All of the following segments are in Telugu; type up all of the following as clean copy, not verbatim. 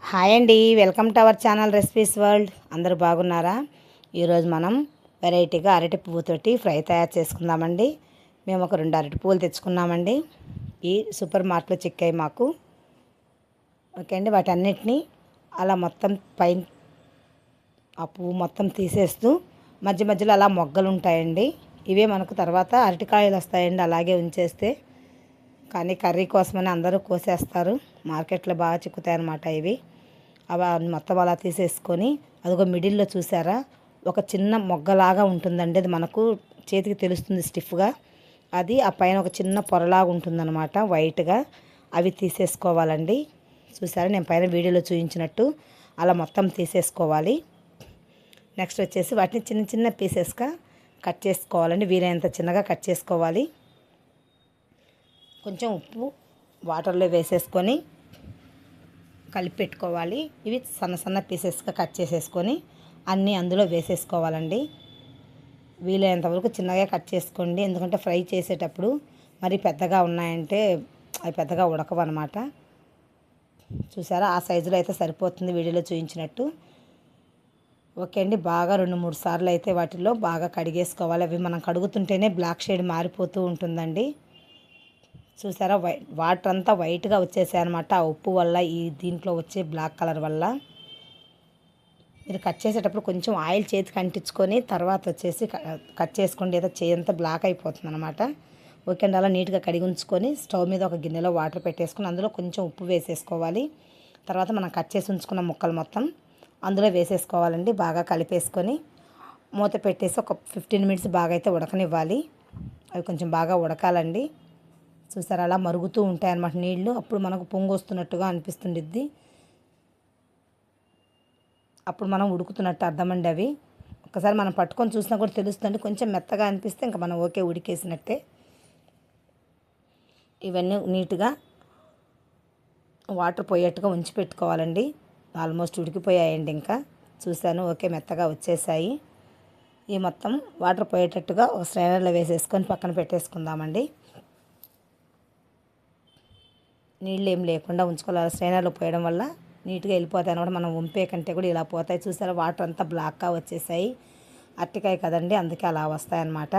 హాయ్ అండి, welcome to our channel recipes world. అందరూ బాగున్నారా? ఈరోజు మనం వెరైటీగా అరటి పువ్వుతోటి ఫ్రై తయారు చేసుకుందామండి. మేము ఒక 2 అరటి పువ్వులు తెచ్చుకున్నామండి. ఈ సూపర్ మార్కెట్లో చిక్కాయి మాకు. ఓకే అండి, వాటన్నిటిని అలా మొత్తం పైన ఆ పువ్వు మొత్తం తీసేస్తూ మధ్య మధ్యలో అలా మొగ్గలు ఉంటాయండి. ఇవే మనకు తర్వాత అరటికాయలు వస్తాయండి అలాగే ఉంచేస్తే. కానీ కర్రీ కోసమని అందరూ కోసేస్తారు. మార్కెట్లో బాగా చిక్కుతాయి అన్నమాట ఇవి. అవి మొత్తం అలా తీసేసుకొని అదిగో మిడిల్లో చూసారా ఒక చిన్న మొగ్గలాగా ఉంటుందండి. అది మనకు చేతికి తెలుస్తుంది స్టిఫ్గా. అది ఆ పైన ఒక చిన్న పొరలాగా ఉంటుందన్నమాట వైట్గా. అవి తీసేసుకోవాలండి. చూసారా నేను పైన వీడియోలో చూపించినట్టు అలా మొత్తం తీసేసుకోవాలి. నెక్స్ట్ వచ్చేసి వాటిని చిన్న చిన్న పీసెస్గా కట్ చేసుకోవాలండి. వీలైనంత చిన్నగా కట్ చేసుకోవాలి. కొంచెం ఉప్పు వాటర్లో వేసేసుకొని కలిపి పెట్టుకోవాలి. ఇవి సన్న సన్న పీసెస్గా కట్ చేసేసుకొని అన్నీ అందులో వేసేసుకోవాలండి. వీలైనంత వరకు చిన్నగా కట్ చేసుకోండి, ఎందుకంటే ఫ్రై చేసేటప్పుడు మరి పెద్దగా ఉన్నాయంటే అవి పెద్దగా ఉడకవు అన్నమాట. చూసారా ఆ సైజులో అయితే సరిపోతుంది వీడియోలో చూపించినట్టు. ఓకే అండి, బాగా 2-3 సార్లు అయితే వాటిలో బాగా కడిగేసుకోవాలి. అవి మనం కడుగుతుంటేనే బ్లాక్ షేడ్ మారిపోతూ ఉంటుందండి. చూసారా వాటర్ అంతా వైట్గా వచ్చేసాయి అనమాట. ఆ ఉప్పు వల్ల ఈ దీంట్లో వచ్చే బ్లాక్ కలర్ వల్ల. మీరు కట్ చేసేటప్పుడు కొంచెం ఆయిల్ చేతికి అంటించుకొని తర్వాత వచ్చేసి కట్ చేసుకోండి, ఏదో చేయంతా బ్లాక్ అయిపోతుంది అనమాట. ఓకే అండి, అలా నీట్గా కడిగి ఉంచుకొని స్టవ్ మీద ఒక గిన్నెలో వాటర్ పెట్టేసుకొని అందులో కొంచెం ఉప్పు వేసేసుకోవాలి. తర్వాత మనం కట్ చేసి ఉంచుకున్న ముక్కలు మొత్తం అందులో వేసేసుకోవాలండి. బాగా కలిపేసుకొని మూత పెట్టేసి ఒక 15 మినిట్స్ బాగా అయితే ఉడకనివ్వాలి. అవి కొంచెం బాగా ఉడకాలండి. చూసారా అలా మరుగుతూ ఉంటాయన్నమాట నీళ్ళు. అప్పుడు మనకు పొంగు వస్తున్నట్టుగా అనిపిస్తుండిద్ది. అప్పుడు మనం ఉడుకుతున్నట్టు అర్థమండి. అవి ఒకసారి మనం పట్టుకొని చూసినా కూడా తెలుస్తుంది. కొంచెం మెత్తగా అనిపిస్తే ఇంకా మనం ఓకే ఉడికేసినట్టే. ఇవన్నీ నీట్గా వాటర్ పోయేట్టుగా ఉంచి పెట్టుకోవాలండి. ఆల్మోస్ట్ ఉడికిపోయాయండి. ఇంకా చూశాను ఓకే మెత్తగా వచ్చేసాయి. ఈ మొత్తం వాటర్ పోయేటట్టుగా ఒక స్ట్రైనర్లో వేసేసుకొని పక్కన పెట్టేసుకుందామండి. నీళ్ళు ఏం లేకుండా ఉంచుకోవాలి. స్ట్రైనర్లో పోయడం వల్ల నీట్గా వెళ్ళిపోతాయి అన్నమాట. మనం వంపే కంటే కూడా ఇలా పోతాయి. చూసారా వాటర్ అంతా బ్లాక్గా వచ్చేసాయి. అరటికాయ కదండి, అందుకే అలా వస్తాయన్నమాట.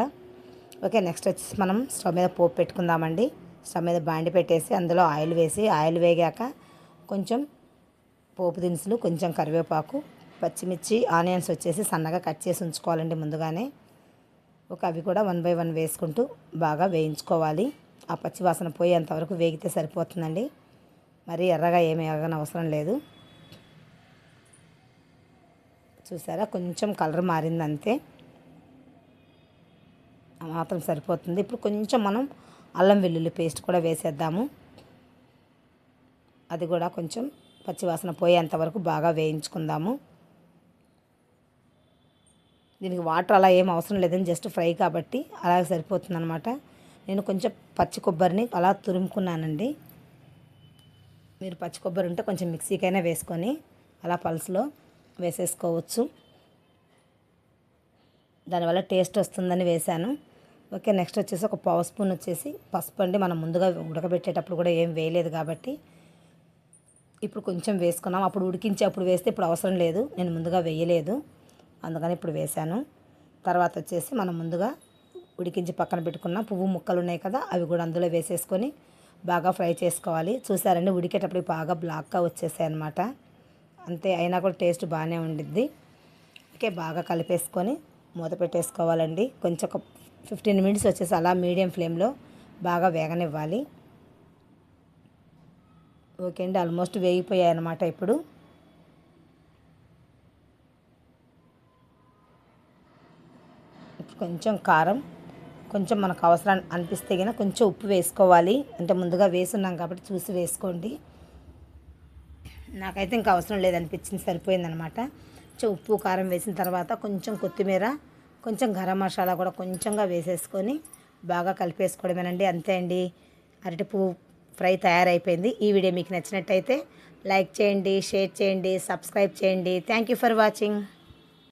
ఓకే, నెక్స్ట్ వచ్చేసి మనం స్టవ్ మీద పోపు పెట్టుకుందామండి. స్టవ్ మీద బాండి పెట్టేసి అందులో ఆయిల్ వేసి ఆయిల్ వేగాక కొంచెం పోపు దినుసులు, కొంచెం కరివేపాకు, పచ్చిమిర్చి, ఆనియన్స్ వచ్చేసి సన్నగా కట్ చేసి ఉంచుకోవాలండి ముందుగానే. అవి కూడా 1 బై 1 వేసుకుంటూ బాగా వేయించుకోవాలి. ఆ పచ్చి వాసన పోయేంతవరకు వేగితే సరిపోతుందండి. మరి ఎర్రగా ఏమి అవసరం లేదు. చూసారా కొంచెం కలర్ మారింది అంతే, మాత్రం సరిపోతుంది. ఇప్పుడు కొంచెం మనం అల్లం వెల్లుల్లి పేస్ట్ కూడా వేసేద్దాము. అది కూడా కొంచెం పచ్చివాసన పోయేంతవరకు బాగా వేయించుకుందాము. దీనికి వాటర్ అలా ఏం అవసరం లేదని జస్ట్ ఫ్రై కాబట్టి అలాగే సరిపోతుంది అనమాట. నేను కొంచెం పచ్చి కొబ్బరిని అలా తురుముకున్నానండి. మీరు పచ్చి కొబ్బరి ఉంటే కొంచెం మిక్సీకైనా వేసుకొని అలా పల్స్లో వేసేసుకోవచ్చు. దానివల్ల టేస్ట్ వస్తుందని వేశాను. ఓకే, నెక్స్ట్ వచ్చేసి ఒక పావు స్పూన్ వచ్చేసి పసుపు అండి. మనం ముందుగా ఉడకబెట్టేటప్పుడు కూడా ఏం వేయలేదు కాబట్టి ఇప్పుడు కొంచెం వేసుకున్నాం. అప్పుడు ఉడికించేప్పుడు వేస్తే ఇప్పుడు అవసరం లేదు, నేను ముందుగా వేయలేదు అందుకని ఇప్పుడు వేశాను. తర్వాత వచ్చేసి మనం ముందుగా ఉడికించి పక్కన పెట్టుకున్న పువ్వు ముక్కలు ఉన్నాయి కదా, అవి కూడా అందులో వేసేసుకొని బాగా ఫ్రై చేసుకోవాలి. చూసారండి ఉడికేటప్పుడు బాగా బ్లాక్గా వచ్చేసాయి అనమాట. అంతే, అయినా కూడా టేస్ట్ బాగానే ఉండిద్ది. ఓకే, బాగా కలిపేసుకొని మూత పెట్టేసుకోవాలండి. కొంచెం ఒక 15 మినిట్స్ వచ్చేసి అలా మీడియం ఫ్లేమ్లో బాగా వేగనివ్వాలి. ఓకే అండి, ఆల్మోస్ట్ వేగిపోయాయి అన్నమాట. ఇప్పుడు కొంచెం కారం, కొంచెం మనకు అవసరం అనిపిస్తే కనుక కొంచెం ఉప్పు వేసుకోవాలి. అంటే ముందుగా వేసున్నాం కాబట్టి చూసి వేసుకోండి. నాకైతే ఇంకా అవసరం లేదనిపించింది, సరిపోయిందనమాట. కొంచెం ఉప్పు కారం వేసిన తర్వాత కొంచెం కొత్తిమీర, కొంచెం గరం మసాలా కూడా కొంచెంగా వేసేసుకొని బాగా కలిపేసుకోవడమేనండి. అంతే అండి, అరటి పువ్వు ఫ్రై తయారైపోయింది. ఈ వీడియో మీకు నచ్చినట్టయితే లైక్ చేయండి, షేర్ చేయండి, సబ్స్క్రైబ్ చేయండి. Thank you for watching.